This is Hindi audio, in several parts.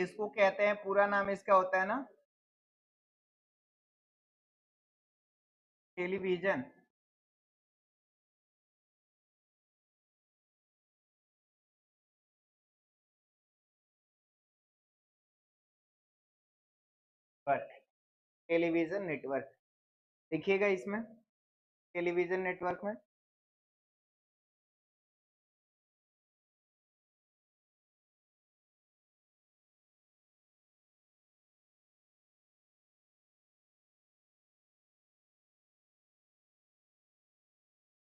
इसको कहते हैं, पूरा नाम इसका होता है ना टेलीविजन। बट टेलीविजन नेटवर्क देखिएगा इसमें, टेलीविजन नेटवर्क में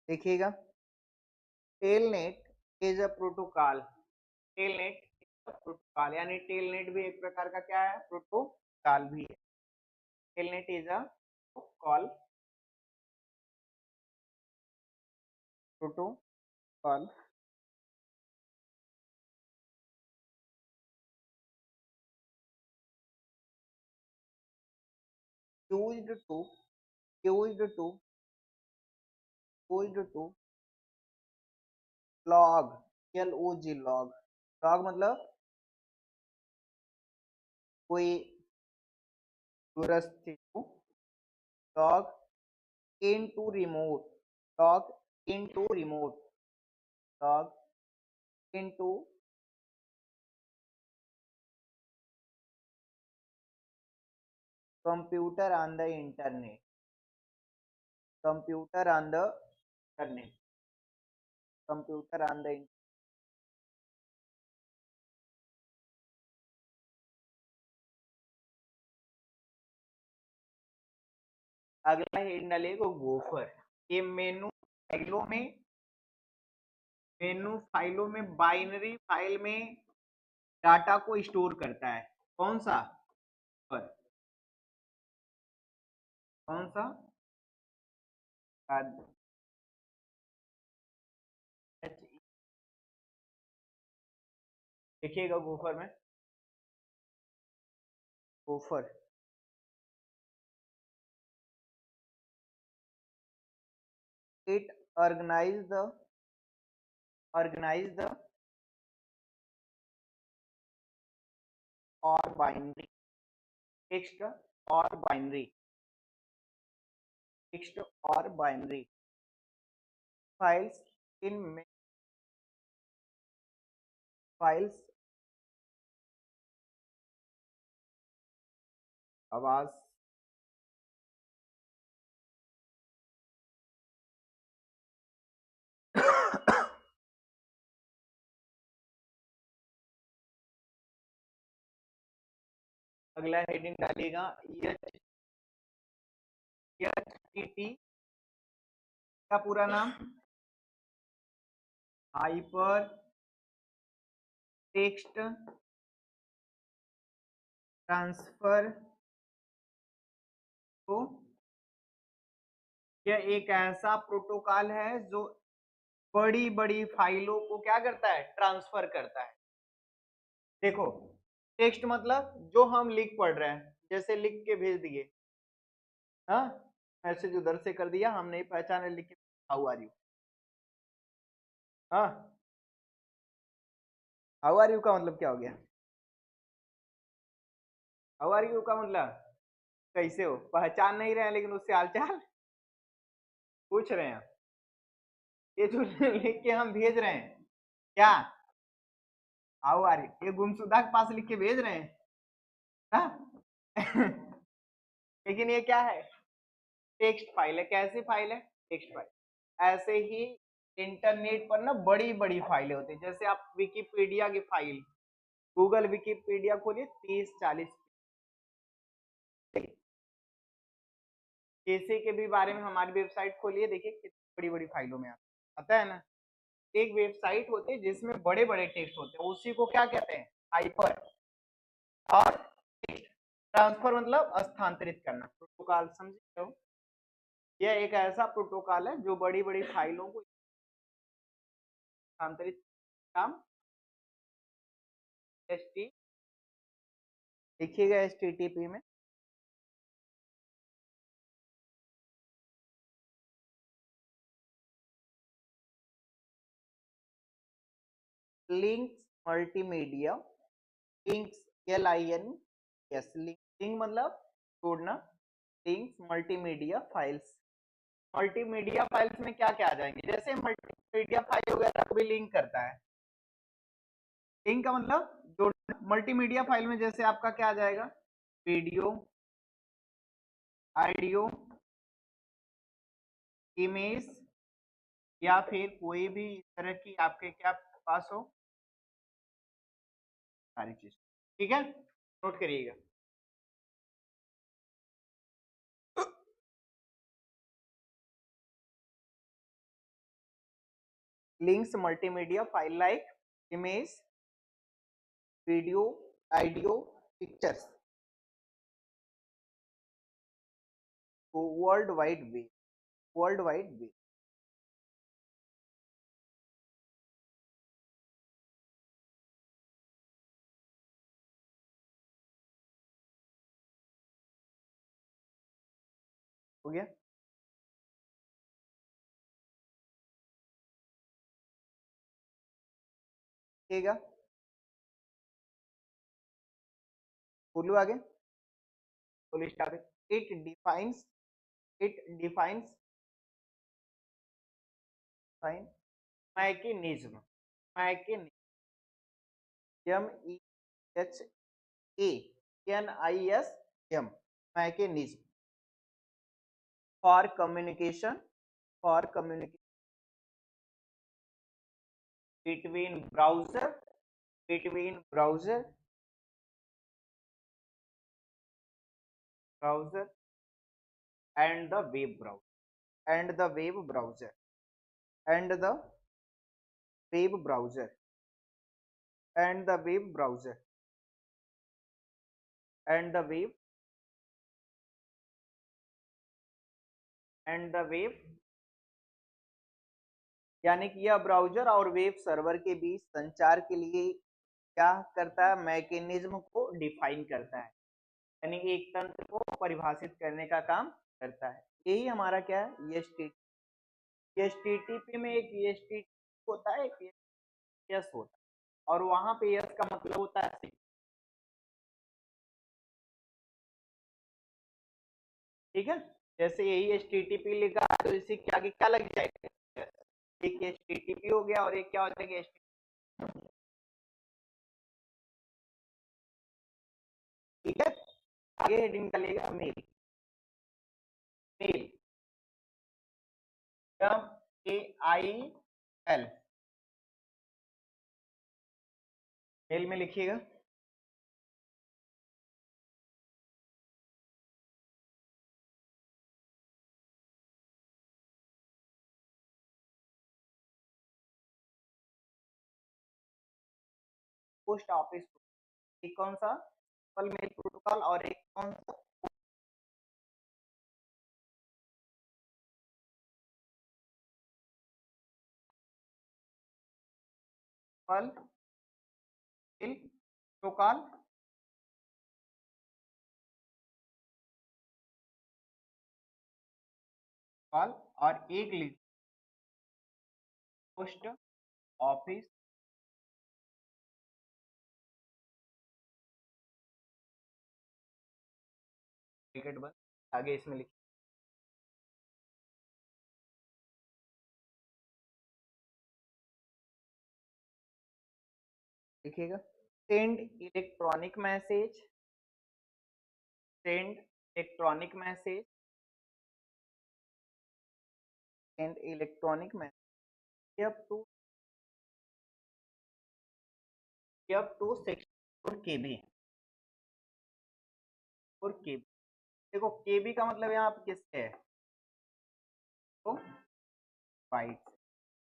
देखिएगा, telnet is a protocol. Telnet protocol यानी टेलनेट भी एक प्रकार का क्या है, प्रोटोकॉल भी है। Telnet is a call, protocol used to used to used to log, log, log, log मतलब कोई दूरस्थ चीज को, log into remote, log into remote, log into computer on the internet, computer on the internet, computer on the internet। अगला हेड डालिएगा गोफर। ये मेनू फाइलों में बाइनरी फाइल में डाटा को स्टोर करता है। कौन सा पर कौन सा देखिएगा गोफर में, gopher it organize the or binary text or binary text or binary files in files आवाज अगला हेडिंग डालिएगा HTTP का पूरा नाम हाइपर टेक्स्ट ट्रांसफर। तो यह एक ऐसा प्रोटोकॉल है जो बड़ी बड़ी फाइलों को क्या करता है, ट्रांसफर करता है। देखो टेक्स्ट मतलब जो हम लिख पढ़ रहे हैं, जैसे लिख के भेज दिए, हाँ मैसेज उधर से कर दिया, हम नहीं पहचाने, लिख के हाउ आर यू, हाँ हाउ आर यू का मतलब क्या हो गया, हाउ आर यू का मतलब कैसे हो, पहचान नहीं रहे हैं लेकिन उससे हालचाल पूछ रहे हैं। ये जो लिख के हम भेज रहे हैं क्या, हाउ आर यू, ये गुमशुदा के पास लिख के भेज रहे हैं, हाँ? लेकिन ये क्या है, टेक्स्ट फाइल है। कैसी फाइल है, टेक्स्ट फाइल। ऐसे ही इंटरनेट पर ना बड़ी बड़ी फाइलें होती है, जैसे आप विकिपीडिया की फाइल, गूगल विकिपीडिया खोलिए 30-40, जैसे के भी बारे में हमारी वेबसाइट खोलिए, देखिए कितनी बड़ी बड़ी फाइलों में आता है ना। एक वेबसाइट होती है जिसमें बड़े बड़े टेक्स्ट होते हैं, उसी को क्या कहते हैं, हाइपर। और ट्रांसफर मतलब स्थानांतरित करना, प्रोटोकॉल समझे हो। यह एक ऐसा प्रोटोकॉल है जो बड़ी बड़ी फाइलों को स्थानांतरित काम एसटी देखिएगा एचटीटीपी में links multimedia, links LINS, link मतलब जोड़ना, links multimedia files. Multimedia files में क्या क्या आ जाएंगे, जैसे मल्टीमीडिया फाइल वगैरह को भी लिंक करता है। लिंक का मतलब जोड़ना। मल्टीमीडिया फाइल में जैसे आपका क्या आ जाएगा, वीडियो, ऑडियो, इमेज, या फिर कोई भी इस तरह की आपके क्या पास हो सारी चीज। ठीक है, नोट करिएगा। Links multimedia file like image, video, audio, pictures, world wide web, world wide web. हो गया, ठीक है, बोलो आगे, बोलो start. It defines, it defines fine mechanism, mechanism, MEHANISM, mechanism for communication, for communication between browser, between browser, browser and the web browser, and the web browser, and the web browser, and the web browser, and the web, and the web, यानी कि यह ब्राउजर और वेब सर्वर के बीच संचार के लिए क्या करता है, मैकेनिज्म को डिफाइन करता है, यानी कि एक तंत्र को परिभाषित करने का काम करता है। यही हमारा क्या है, एचटीटीपी में एक एचटीटीपी होता है, एक यस होता है, और वहां पे यस का मतलब होता है, ठीक है। जैसे यही एचटीटीपी लिखा है तो इसी के आगे क्या लग जाएगा, एक एचटीटीपी हो गया और एक क्या हो जाएगा, ठीक है। आगे हेडिंग निकलेगा मेल, मेल, MEAIL, मेल में लिखिएगा, पोस्ट ऑफिस, एक कौन सा सिंपल मेल प्रोटोकॉल और एक कौन सा मेल प्रोटोकॉल, कॉल, और एक लिख पोस्ट ऑफिस, ब्रैकेट बंद, आगे इसमें लिखिए, लिखिएगा, send electronic message, send electronic message, send electronic message up to 64 KB, और KB, देखो KB का मतलब यहाँ पे किससे है, तो बाइट,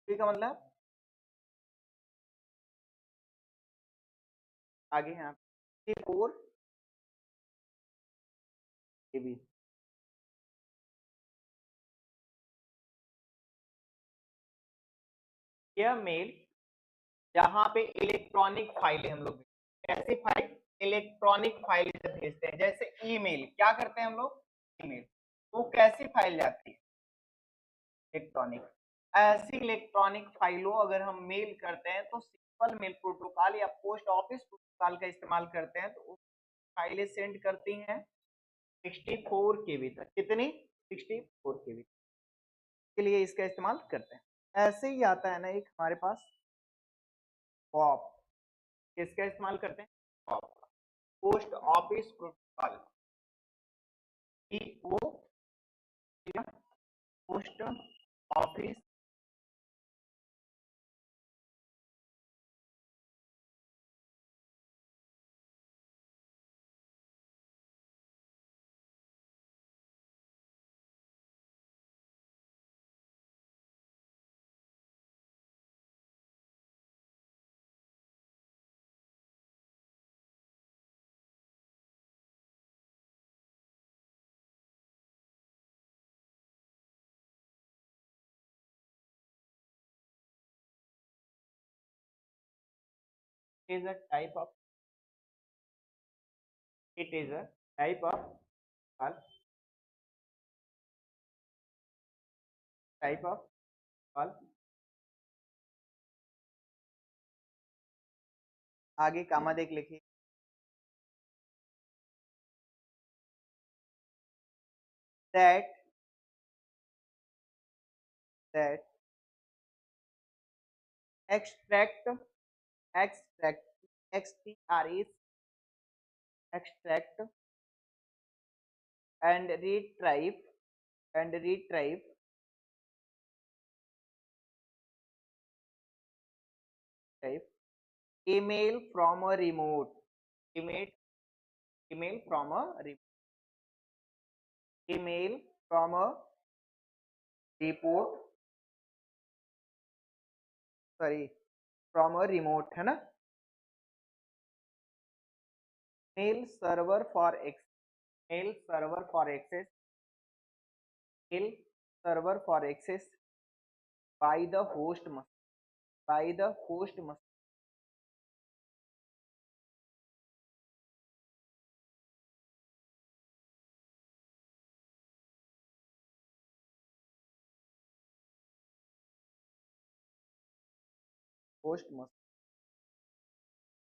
KB का मतलब आगे यहाँ पे 4 KB, यह मेल जहाँ पे इलेक्ट्रॉनिक फाइलें हम लोग, कैसी फाइल, इलेक्ट्रॉनिक फाइल भेजते हैं, जैसे ईमेल, क्या करते हैं हम लोग, ईमेल, वो कैसी फाइल जाती है, इलेक्ट्रॉनिक। ऐसी इलेक्ट्रॉनिक फाइलों अगर हम मेल करते हैं तो सिंपल मेल प्रोटोकॉल या पोस्ट ऑफिस प्रोटोकॉल का इस्तेमाल करते हैं, तो फाइलें सेंड करती हैं 64 केबी तक। कितनी? 64 केबी के लिए इसका इस्तेमाल करते हैं। ऐसे ही आता है ना एक हमारे पास पॉप, किसका इस्तेमाल करते हैं? Pop, post office protocol, PO, post office is a type of it is a type of call, type of call। आगे कामा देख लिखिए, that extract extract extract extract and retrieve type email from a remote email email from a email from a report sorry from a remote है ना, mail server for access mail server for access mail server for access by the host must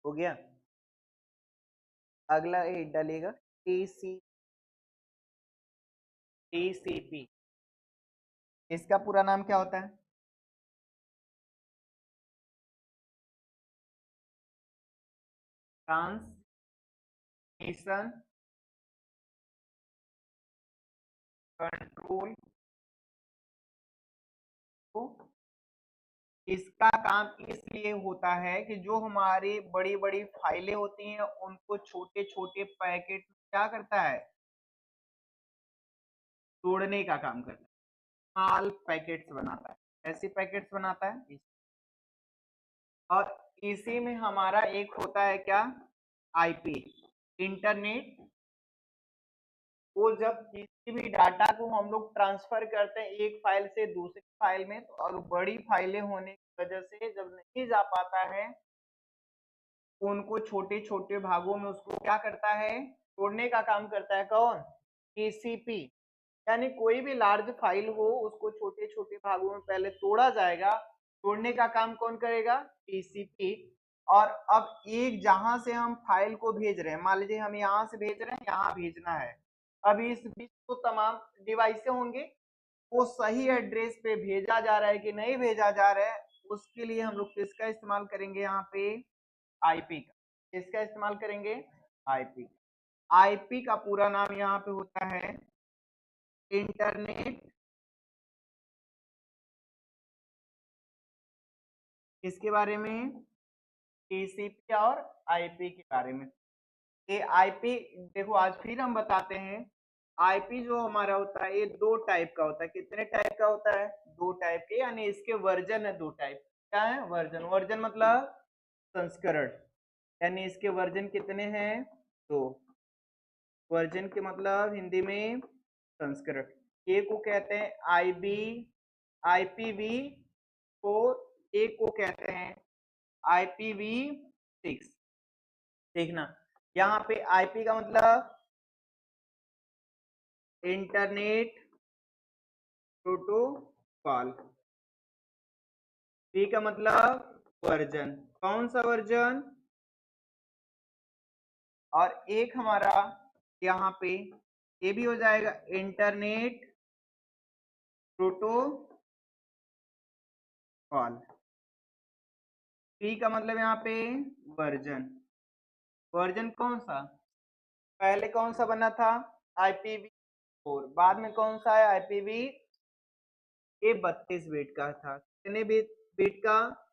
हो गया। अगला ये डालेगा TCP, इसका पूरा नाम क्या होता है? Transmission control. तो इसका काम इसलिए होता है कि जो हमारी बड़ी बड़ी फाइलें होती हैं उनको छोटे छोटे पैकेट क्या करता है? तोड़ने का काम करता है, स्मॉल पैकेट्स बनाता है, ऐसे पैकेट्स बनाता है। और इसी में हमारा एक होता है क्या? IP, internet. वो जब किसी भी डाटा को हम लोग ट्रांसफर करते हैं एक फाइल से दूसरी फाइल में, तो और बड़ी फाइलें होने की वजह से जब नहीं जा पाता है उनको छोटे छोटे भागों में उसको क्या करता है? तोड़ने का काम करता है। कौन? टीसीपी। यानी कोई भी लार्ज फाइल हो उसको छोटे छोटे भागों में पहले तोड़ा जाएगा, तोड़ने का काम कौन करेगा? टीसीपी। और अब एक जहां से हम फाइल को भेज रहे हैं, मान लीजिए हम यहाँ से भेज रहे हैं, यहाँ भेजना है, अभी इस बीच तो तमाम डिवाइसें होंगे, वो सही एड्रेस पे भेजा जा रहा है कि नहीं भेजा जा रहा है, उसके लिए हम लोग किसका इस्तेमाल करेंगे? यहाँ पे आईपी का। किसका इस्तेमाल करेंगे? आईपी। आईपी का पूरा नाम यहाँ पे होता है इंटरनेट। किसके बारे में? टीसीपी और आईपी के बारे में। ये आईपी देखो आज फिर हम बताते हैं, आईपी जो हमारा होता है ये दो टाइप का होता है। कितने टाइप का होता है? दो टाइप के, यानी इसके वर्जन है दो टाइप। क्या है? वर्जन। वर्जन मतलब संस्करण, यानी इसके वर्जन कितने हैं? दो। वर्जन के मतलब हिंदी में संस्करण। एक को कहते हैं आईबी IPv4, एक को कहते हैं IPv6। देखना यहाँ पे आईपी का मतलब इंटरनेट प्रोटोकॉल, पी का मतलब वर्जन। कौन सा वर्जन? और एक हमारा यहाँ पे ये भी हो जाएगा इंटरनेट प्रोटोकॉल। पी का मतलब यहाँ पे वर्जन। वर्जन कौन सा, पहले कौन सा बना था IPv4, बाद में कौन सा है IPv, ये 32 बिट का था। कितने बिट का,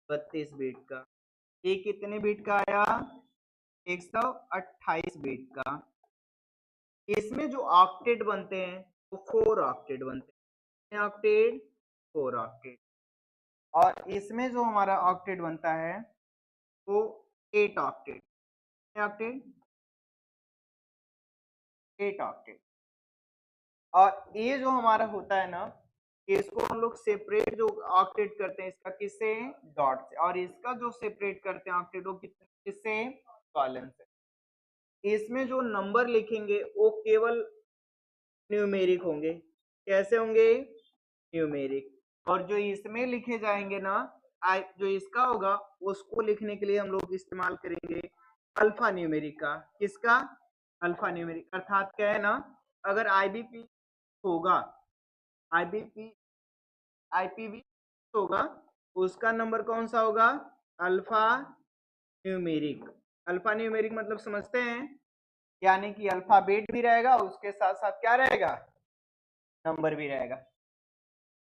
32 बिट का। ये कितने बिट का आया, 128 बिट का। इसमें जो ऑक्टेट बनते हैं वो 4 ऑक्टेट बनते हैं, ऑक्टेट 4 ऑक्टेट। और इसमें जो हमारा ऑक्टेट बनता है वो 8 ऑक्टेट, ऑक्टेट 8 ऑक्टेट। और ये जो हमारा होता है ना, इसको हम लोग सेपरेट जो ऑक्टेट करते हैं इसका किससे, डॉट से। और इसका जो सेपरेट करते हैं ऑक्टेट वो किससे, कॉलन से। इसमें जो नंबर लिखेंगे वो केवल न्यूमेरिक होंगे। कैसे होंगे, न्यूमेरिक। और जो इसमें लिखे जाएंगे ना, जो इसका होगा उसको लिखने के लिए हम लोग इस्तेमाल करेंगे अल्फा न्यूमेरिक का। किसका, अल्फा न्यूमेरिक। अर्थात क्या है ना, अगर आईबीपी होगा, आईबीपी आईपीवी होगा, उसका नंबर कौन सा होगा, अल्फा न्यूमेरिक। अल्फा न्यूमेरिक मतलब समझते हैं, यानी कि अल्फाबेट भी रहेगा उसके साथ साथ क्या रहेगा, नंबर भी रहेगा।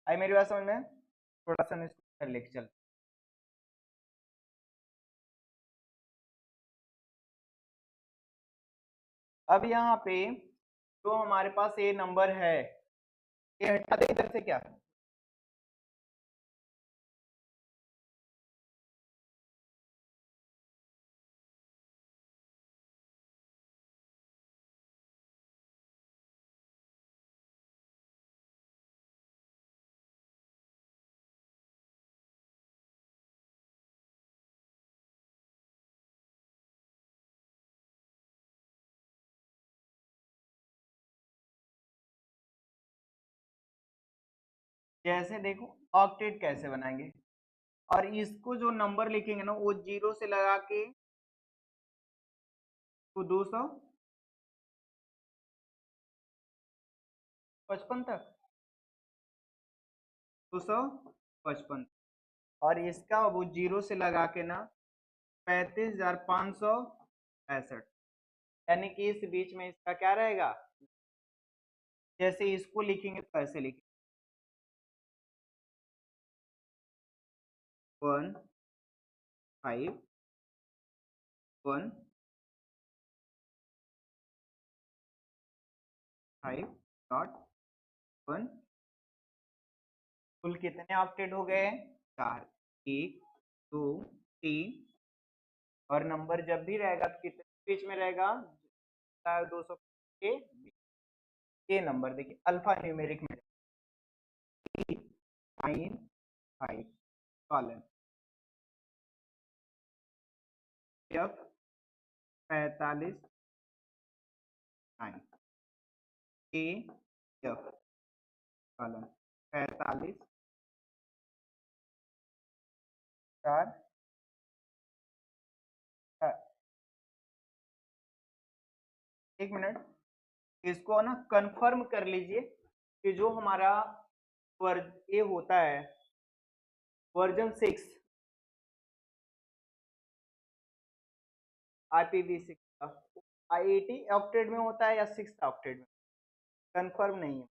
आई मेरी बात समझ में, थोड़ा सा मैं लेके चल। अब यहाँ पे जो हमारे पास ये नंबर है, ये हटा दे इधर से क्या, जैसे देखो ऑक्टेट कैसे बनाएंगे। और इसको जो नंबर लिखेंगे ना वो 0 से लगा के तो 255 तक, 255। और इसका वो 0 से लगा के ना 35,565, यानी कि इस बीच में इसका क्या रहेगा। जैसे इसको लिखेंगे तो ऐसे लिखेंगे 151.1। कुल कितने ऑक्टेट हो गए, 4, 1 2 3। और नंबर जब भी रहेगा तो कितने बीच में रहेगा, 200 के बीच। ये नंबर देखिए अल्फा न्यूमेरिक में 9 5 colon F 45 9 A F colon 45 4 एक मिनट, इसको ना कंफर्म कर लीजिए कि जो हमारा ये होता है वर्जन 6 IPv6 का, IET ऑक्टेट में होता है या 6 ऑक्टेट में, कंफर्म नहीं है,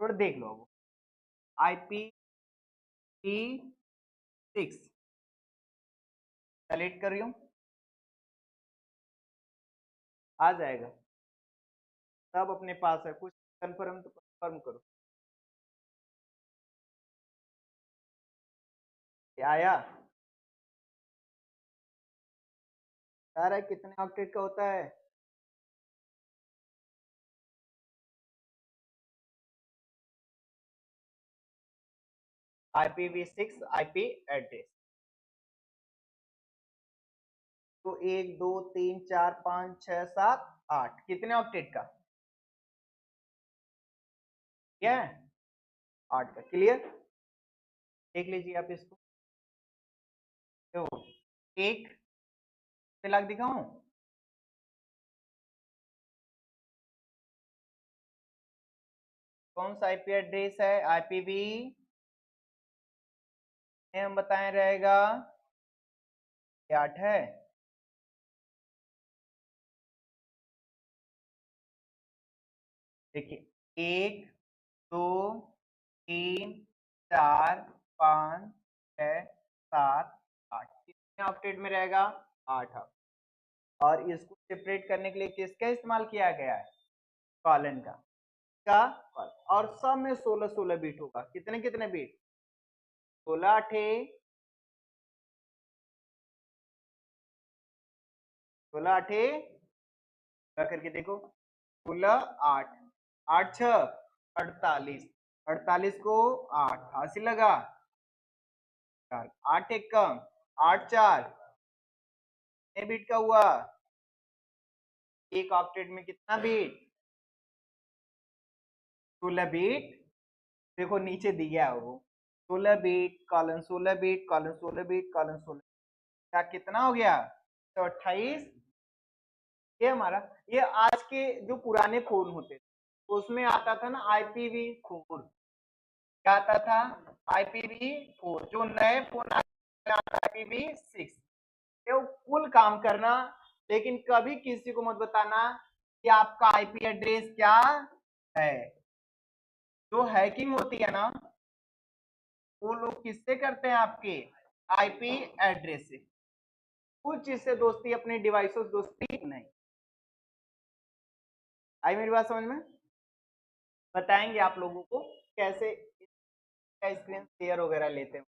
थोड़ा देख लो। वो IPv6 सेलेक्ट कर रही हूँ, आ जाएगा सब अपने पास है। कुछ कंफर्म तो कंफर्म करो, ये आया, आ रहा है कितने ऑक्टेट का होता है। IPv6 IP एड्रेस तो 1 2 3 4 5 6 7 8 कितने ऑक्टेट का, क्या है 8 का। क्लियर, देख लीजिए आप इसको। तो एक से लाख दिखाऊं, कौन सा आईपी एड्रेस है? आईपीवी हम बताएं रहेगा 8 है। देखिए 1 2 3 4 5 6 7 8 कितने ऑक्टेट में रहेगा? 8। और इसको सेपरेट करने के लिए किसका इस्तेमाल किया गया है? कॉलन का और सब में 16 बीट होगा। कितने कितने बीट? 16 8 16 8 करके देखो। 16 8 8 6 48 48 को 8 80 लगा 8 1 कम 8 4 कितने बीट का हुआ? एक ऑक्टेट में कितना बीट? 16 बीट। देखो नीचे दिया है वो 16 beat colon 16 beat colon 16 beat colon 16। क्या कितना हो गया? तो 28। ये हमारा ये आज के जो पुराने फोन होते थे उसमें आता था ना IPv4। क्या आता था? IPv4। जो नए फोन आता है IPv6। ये कुल काम करना, लेकिन कभी किसी को मत बताना कि आपका आईपी एड्रेस क्या है। जो हैकिंग होती है ना वो लोग किससे करते हैं? आपके आईपी एड्रेस से। कुछ चीज से दोस्ती अपने डिवाइसों से दोस्ती नहीं। आई मेरी बात समझ में? बताएंगे आप लोगों को कैसे स्क्रीन शेयर वगैरह लेते हैं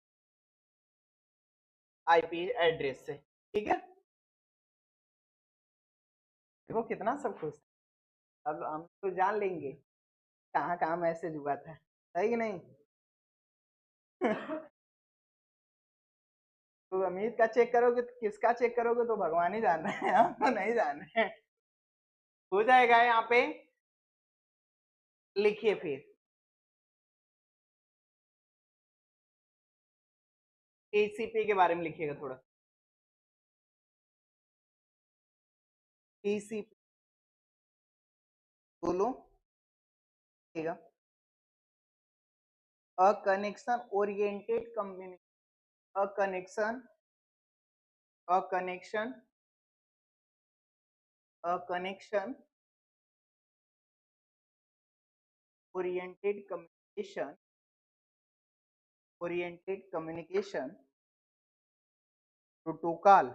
आईपी एड्रेस से। ठीक है, देखो कितना सब खुश है। अब हम तो जान लेंगे कहाँ कहाँ मैसेज हुआ था, सही कि नहीं? तो अमित का चेक करोगे तो किसका चेक करोगे तो भगवान ही जान रहे हैं, हम तो नहीं जान रहे हैं। हो जाएगा यहाँ पे। लिखिए फिर टीसीपी के बारे में लिखिएगा थोड़ा। टीसीपी बोलो a connection oriented communication. A connection oriented communication protocol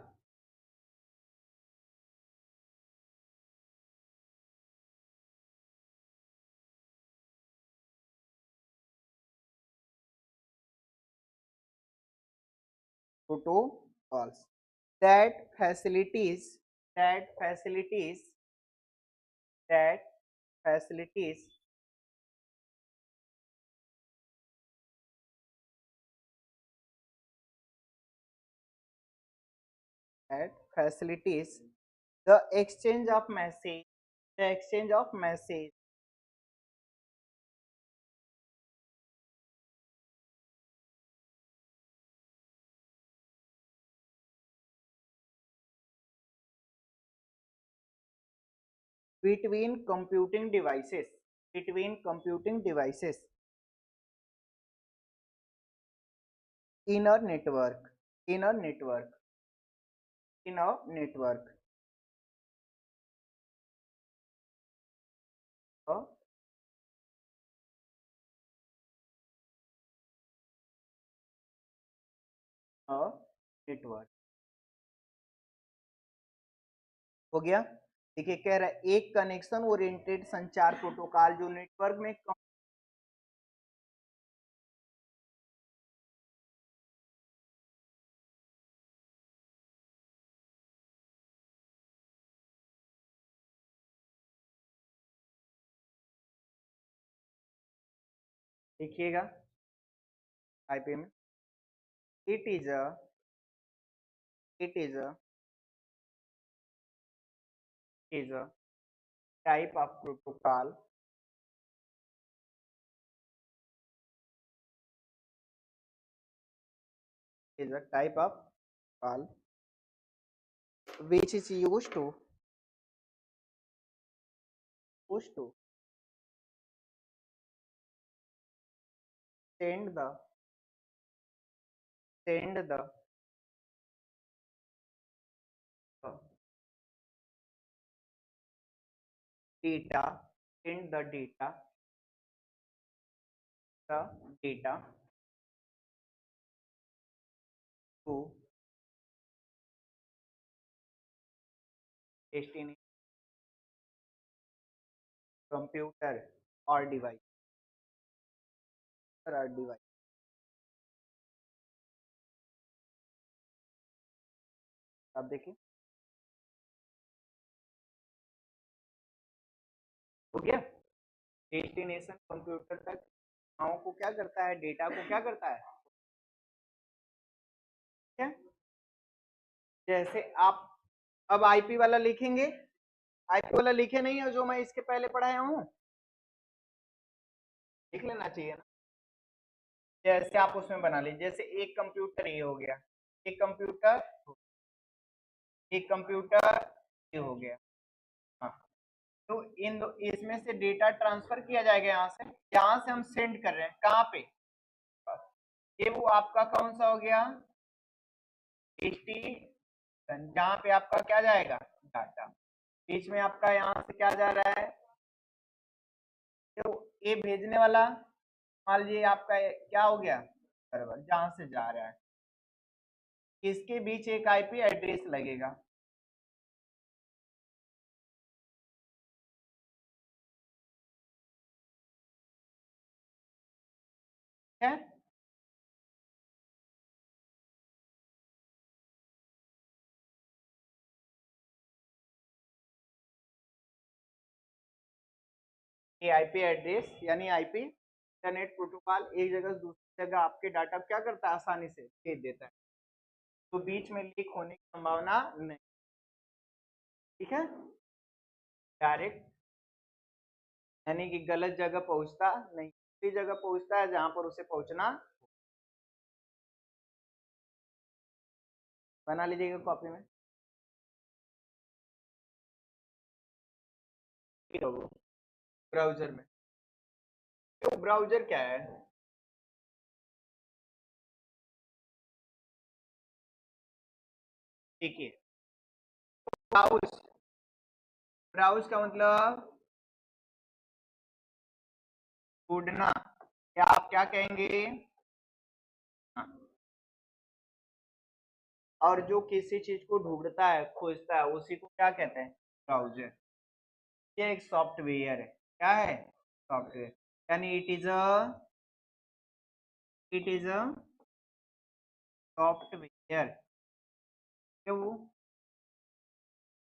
protocols that facilities that facilities that facilities that facilities the exchange of message between computing devices between computing devices in a network in a network in a network a a network। हो गया। देखिए कह रहा है एक कनेक्शन ओरिएंटेड संचार प्रोटोकॉल जो नेटवर्क में लिखिएगा आईपी में it is a it is a type of protocol is a type of protocol which is used to send the data send the data to destination computer or device अब देखिए हो गया। डेस्टिनेशन कंप्यूटर तक सूचनाओं को क्या करता है, डेटा को क्या करता है, ठीक है। जैसे आप अब आईपी वाला लिखेंगे, आईपी वाला लिखे नहीं है जो मैं इसके पहले पढ़ाया हूँ, लिख लेना चाहिए ना। जैसे आप उसमें बना लीजिए, जैसे एक कंप्यूटर ये हो गया, एक कंप्यूटर ये हो गया, हाँ। तो इन दो इसमें से डेटा ट्रांसफर किया जाएगा, यहाँ से हम सेंड कर रहे हैं कहाँ पे, ये वो आपका कौन सा हो गया, जहाँ पे आपका क्या जाएगा, डाटा। बीच में आपका यहाँ से क्या जा रहा है, तो ये भेजने वाला मान लीजिए आपका क्या हो गया, सर्वर जहाँ से जा रहा है, इसके बीच एक आईपी एड्रेस लगेगा, ठीक है। ये आईपी एड्रेस यानी आईपी इंटरनेट प्रोटोकॉल एक जगह से दूसरी जगह आपके डाटा क्या करता है, आसानी से भेज देता है, तो बीच में लीक होने की संभावना नहीं, ठीक है। डायरेक्ट यानी कि गलत जगह पहुंचता नहीं, उसी जगह पहुंचता है जहां पर उसे पहुंचना। बना लीजिएगा कॉपी में, ब्राउजर में। तो ब्राउजर क्या है, देखिए ब्राउज, ब्राउज का मतलब ढूंढना, या आप क्या कहेंगे, हाँ। और जो किसी चीज को ढूंढता है, खोजता है, उसी को क्या कहते हैं, ब्राउजर। ये एक सॉफ्टवेयर है, क्या है, सॉफ्टवेयर, यानी it is a software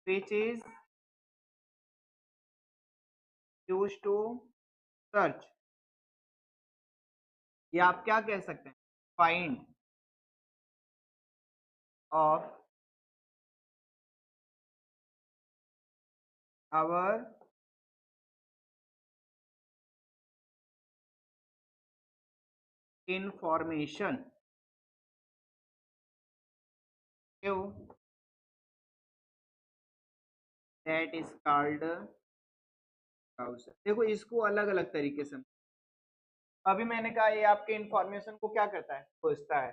which is used to search, या आप क्या कह सकते हैं, find of our information, that is called browser. देखो इसको अलग अलग तरीके से, अभी मैंने कहा ये आपके इंफॉर्मेशन को क्या करता है, खोजता है,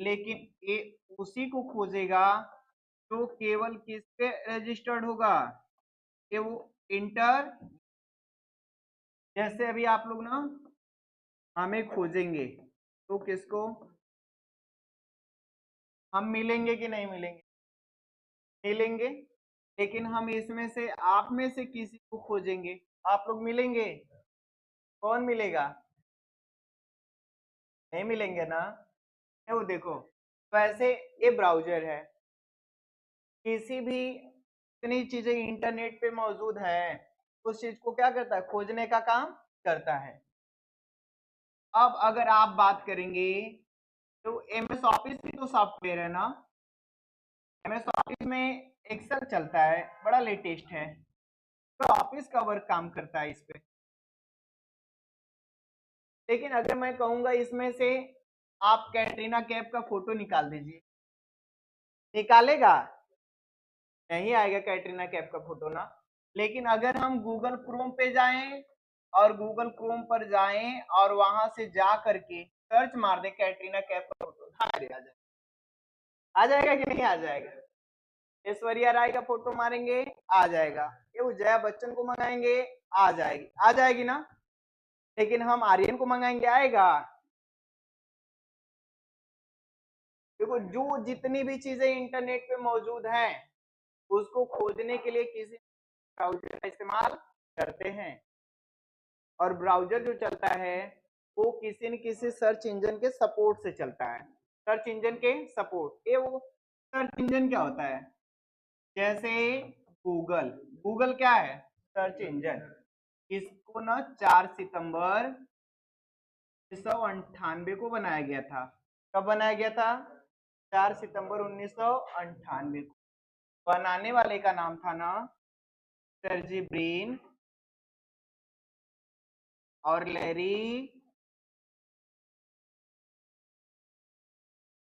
लेकिन ये उसी को खोजेगा जो केवल किस पे रजिस्टर्ड होगा, ये वो इंटर, जैसे अभी आप लोग ना हमें खोजेंगे तो किसको, हम मिलेंगे कि नहीं मिलेंगे, मिलेंगे, लेकिन हम इसमें से आप में से किसी को खोजेंगे, आप लोग मिलेंगे, कौन मिलेगा, नहीं मिलेंगे ना। ये वो देखो, वैसे ये ब्राउजर है, किसी भी इतनी चीजें इंटरनेट पे मौजूद है, उस चीज को क्या करता है, खोजने का काम करता है। अब अगर आप बात करेंगे तो एमएस ऑफिस भी तो सॉफ्टवेयर है ना, एमएस ऑफिस में एक्सेल चलता है, बड़ा लेटेस्ट है, तो ऑफिस का वर्क काम करता है इस पे। लेकिन अगर मैं कहूंगा इसमें से आप कैटरीना कैफ का फोटो निकाल दीजिए, निकालेगा, नहीं आएगा कैटरीना कैफ का फोटो ना। लेकिन अगर हम गूगल क्रोम पे जाएं और गूगल क्रोम पर जाएं और वहां से जा करके सर्च मार दें कैटरीना कैफ का फोटो, आ जाएगा कि नहीं आ जाएगा? ऐश्वर्या राय का फोटो मारेंगे, आ जाएगा। ये वो जया बच्चन को मंगाएंगे, आ जाएगी, आ जाएगी ना। लेकिन हम आर्यन को मंगाएंगे, आएगा? देखो, जो जितनी भी चीजें इंटरनेट पे मौजूद हैं उसको खोजने के लिए किसी ब्राउजर का इस्तेमाल करते हैं, और ब्राउजर जो चलता है वो किसी न किसी सर्च इंजन के सपोर्ट से चलता है। सर्च इंजन के सपोर्ट, ये वो सर्च इंजन क्या होता है? जैसे गूगल, गूगल क्या है? Search engine. इसको ना 4 सितंबर 1998 को बनाया गया था। कब बनाया गया था? 4 सितंबर 1998 को। बनाने वाले का नाम था ना सर्जी ब्रिन और लैरी,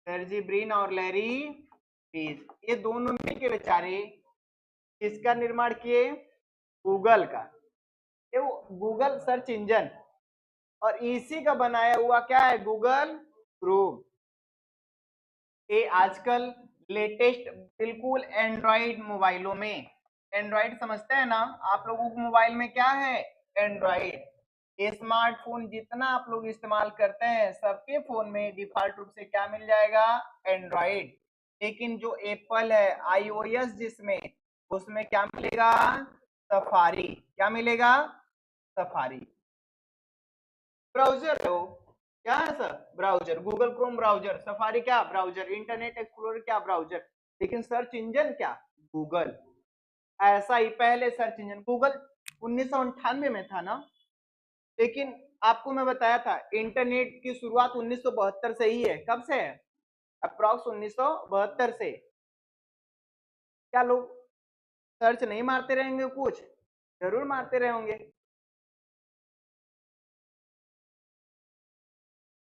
सर्जी ब्रिन और लैरी पेज। ये दोनों मिलके बेचारे किसका निर्माण किए? गूगल का। ये वो गूगल सर्च इंजन, और इसी का बनाया हुआ क्या है? Google Chrome. ये आजकल लेटेस्ट बिल्कुल एंड्रॉइड मोबाइलों में, एंड्रॉइड समझते हैं ना आप लोगों को? मोबाइल में क्या है? एंड्रॉइड। स्मार्टफोन जितना आप लोग इस्तेमाल करते हैं सबके फोन में डिफॉल्ट रूप से क्या मिल जाएगा? एंड्रॉइड। लेकिन जो एप्पल है आईओएस जिसमें, उसमें क्या मिलेगा? सफारी। क्या मिलेगा? सफारी। ब्राउजर है वो, क्या है sir? Browser. Google Chrome browser, safari क्या? ब्राउजर। इंटरनेट एक्सप्लोरर क्या? ब्राउजर। लेकिन सर्च इंजन क्या? गूगल। ऐसा ही पहले सर्च इंजन गूगल 1998 में था ना। लेकिन आपको मैं बताया था इंटरनेट की शुरुआत 1972 से ही है। कब से है? अप्रॉक्स 1972 से। क्या लोग सर्च नहीं मारते रहेंगे? कुछ जरूर मारते रहे होंगे।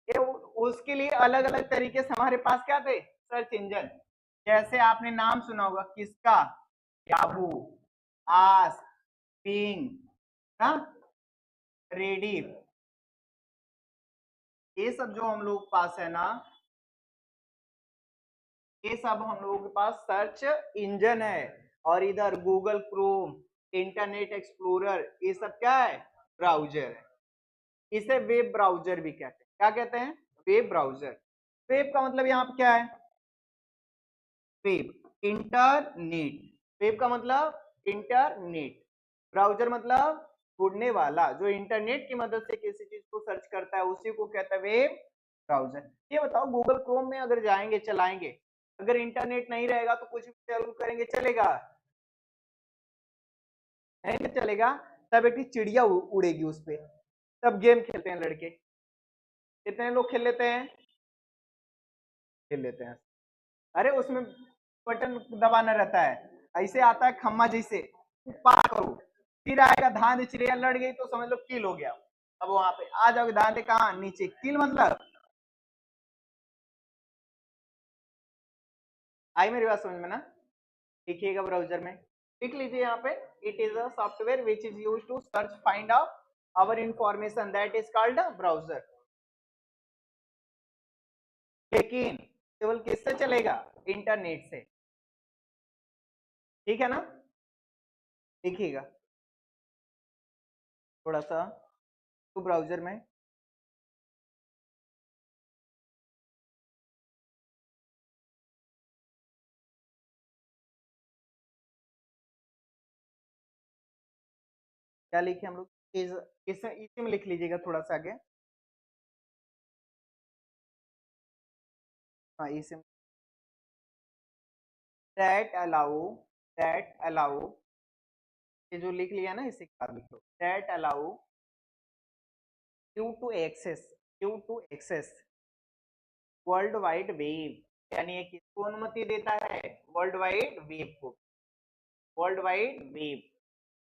ये उसके लिए अलग अलग तरीके से हमारे पास क्या थे? Search engine. जैसे आपने नाम सुना होगा किसका? याहू, आस्क, बिंग, ना, रेडिफ। ये सब जो हम लोग के पास है ना, ये सब हम लोगों के पास सर्च इंजन है। और इधर गूगल क्रोम, इंटरनेट एक्सप्लोरर, ये सब क्या है? ब्राउजर है। इसे वेब ब्राउजर भी कहते हैं। क्या कहते हैं? Web browser. वेब का मतलब यहाँ पे क्या है? Web, internet. वेब का मतलब इंटरनेट। ब्राउजर मतलब ढूंढने वाला, जो इंटरनेट की मदद से किसी चीज को सर्च करता है उसी को कहता है वेब ब्राउजर। ये बताओ, गूगल क्रोम में अगर जाएंगे चलाएंगे, अगर इंटरनेट नहीं रहेगा तो कुछ भी जरूर करेंगे, चलेगा? नहीं चलेगा। तब एक चिड़िया उड़ेगी उस पे। तब गेम खेलते हैं लड़के, कितने लोग खेल लेते हैं? खेल लेते हैं। अरे उसमें बटन दबाना रहता है, ऐसे आता है खम्मा जैसे, पार करो, फिर आएगा धान, चिड़िया लड़ गई तो समझ लो किल हो गया। अब वहां पे आ जाओगे, धान कहाँ? नीचे। किल मतलब आई मेरी बात समझ में ना? लिखिएगा ब्राउजर में, लिख लीजिए यहाँ पे। It is a software which is use to search find out our information, that is called browser. लेकिन केवल किससे चलेगा? इंटरनेट से। ठीक है ना? लिखिएगा थोड़ा सा तो ब्राउजर में। क्या लिखे हम लोग? इस इसी में लिख लीजिएगा थोड़ा सा आगे। हाँ, इसी में। दैट अलाउ, दैट अलाउ, ये जो लिख लिया ना इसी के बाद लिखो। That allow you to access, you to access world wide web. यानी ये किसको अनुमति देता है? वर्ल्ड वाइड वेब को। World wide web,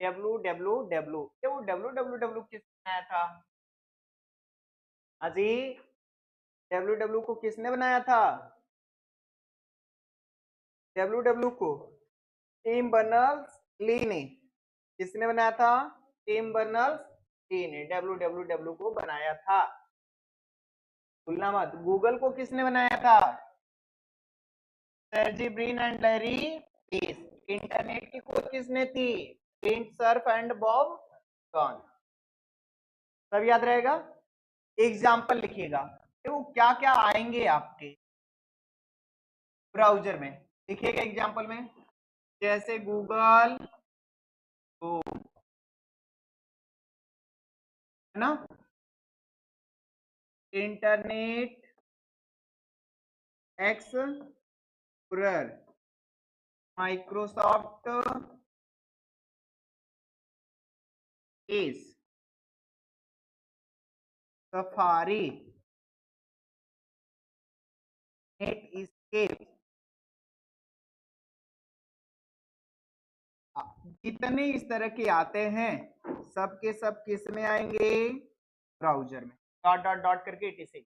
W W W. ये वो डब्ल्यू डब्ल्यू डब्ल्यू किसने बनाया था? अजी, डब्ल्यू डब्ल्यू को किसने बनाया था? डब्ल्यू डब्ल्यू को टिम बर्नर्स ली ने। किसने बनाया था? टिम बर्नर्स ने www को बनाया था। भूलना मत, गूगल को किसने बनाया था? Sergey Brin and Larry Page. Internet की खोज किसने थी? Clint Cerf and Bob Kahn. सब याद रहेगा। एग्जाम्पल लिखिएगा, देखो क्या क्या आएंगे आपके ब्राउजर में, लिखिएगा एग्जाम्पल में, जैसे गूगल है ना, Internet Explorer, Microsoft Edge, Safari, Netscape, जितने इस तरह के आते हैं सब के सब किस में आएंगे? ब्राउजर में। डॉट डॉट डॉट करके 86